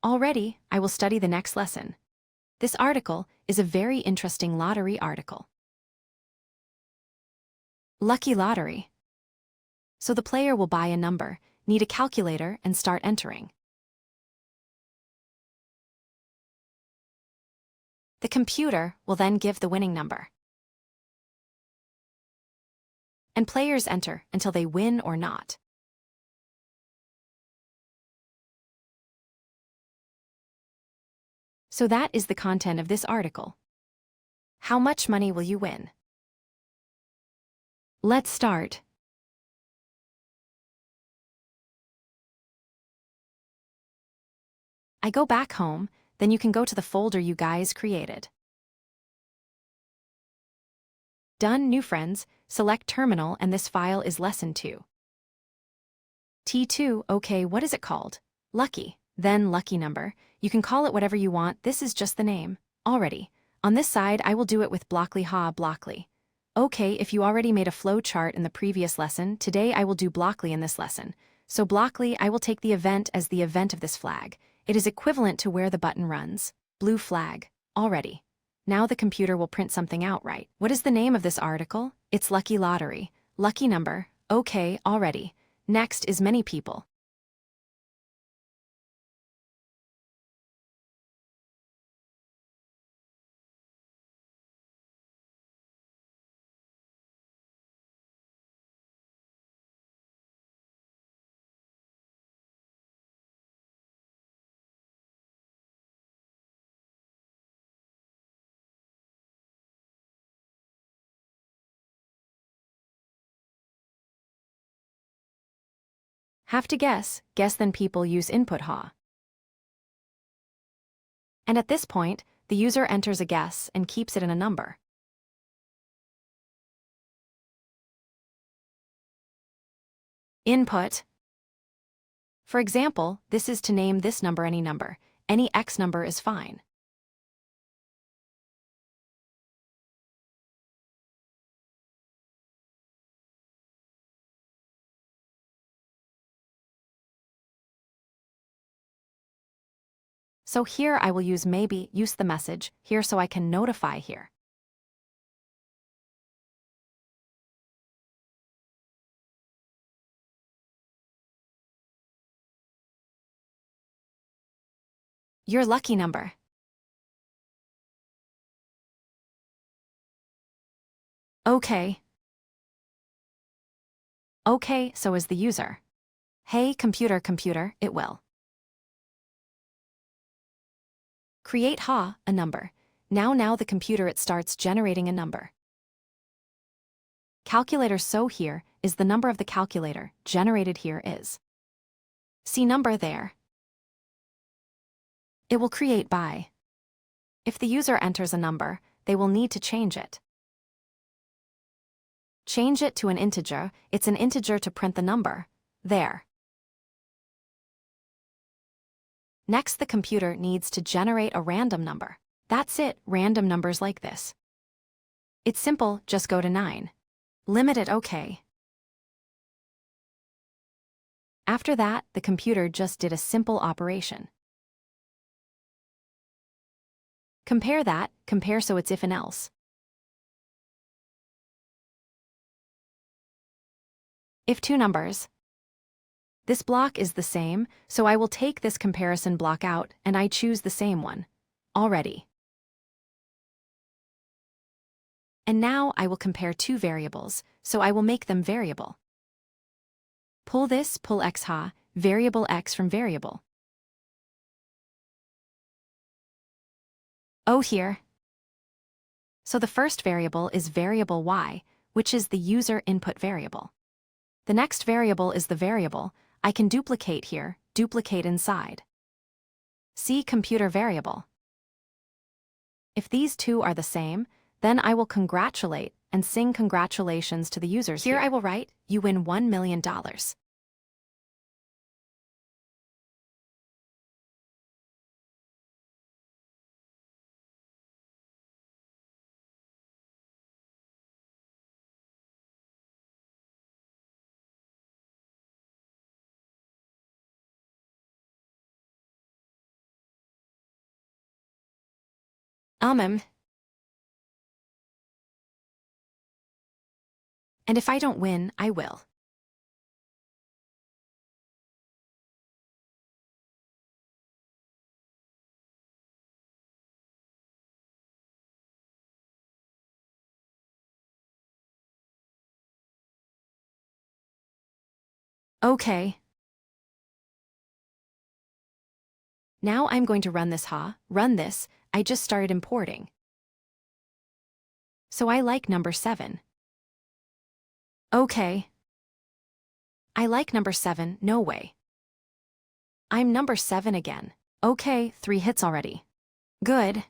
Already, I will study the next lesson. This article is a very interesting lottery article. Lucky lottery. So the player will buy a number, need a calculator, and start entering. The computer will then give the winning number. And players enter until they win or not. So that is the content of this article. How much money will you win? Let's start. I go back home, then you can go to the folder you guys created. Done, new friends, select terminal, and this file is lesson 2. T2, okay, what is it called? Lucky, then lucky number. You can call it whatever you want, this is just the name. Already. On this side, I will do it with Blockly ha Blockly. Okay, if you already made a flow chart in the previous lesson, today I will do Blockly in this lesson. So Blockly, I will take the event as the event of this flag. It is equivalent to where the button runs. Blue flag. Already. Now the computer will print something out, right? What is the name of this article? It's Lucky Lottery. Lucky number. Okay, already. Next is many people. Have to guess then people use input ha. And at this point, the user enters a guess and keeps it in a number. Input. For example, this is to name this number any number. Any X number is fine. So here I will use maybe, use the message here so I can notify here. Your lucky number. Okay. Okay, so is the user. Hey, computer, it will create ha, a number. Now the computer, it starts generating a number. Calculator, so here is the number of the calculator, generated here is. See number there. It will create by. If the user enters a number, they will need to change it. Change it to an integer, it's an integer to print the number. There. Next, the computer needs to generate a random number. That's it, random numbers like this. It's simple, just go to 9. Limit it, okay. After that, the computer just did a simple operation. Compare that, compare so it's if and else. If two numbers. This block is the same, so I will take this comparison block out and I choose the same one. Already. And now I will compare two variables, so I will make them variable. Pull this, pull x ha, variable x from variable. Oh, here. So the first variable is variable y, which is the user input variable. The next variable is the variable. I can duplicate here, duplicate inside. See computer variable. If these two are the same, then I will congratulate and sing congratulations to the users here. I will write, you win $1 million. And if I don't win, I will. Okay. Now I'm going to run this, run this, I just started importing. So I like number 7. Okay. I like number 7, no way. I'm number 7 again. Okay, 3 hits already. Good.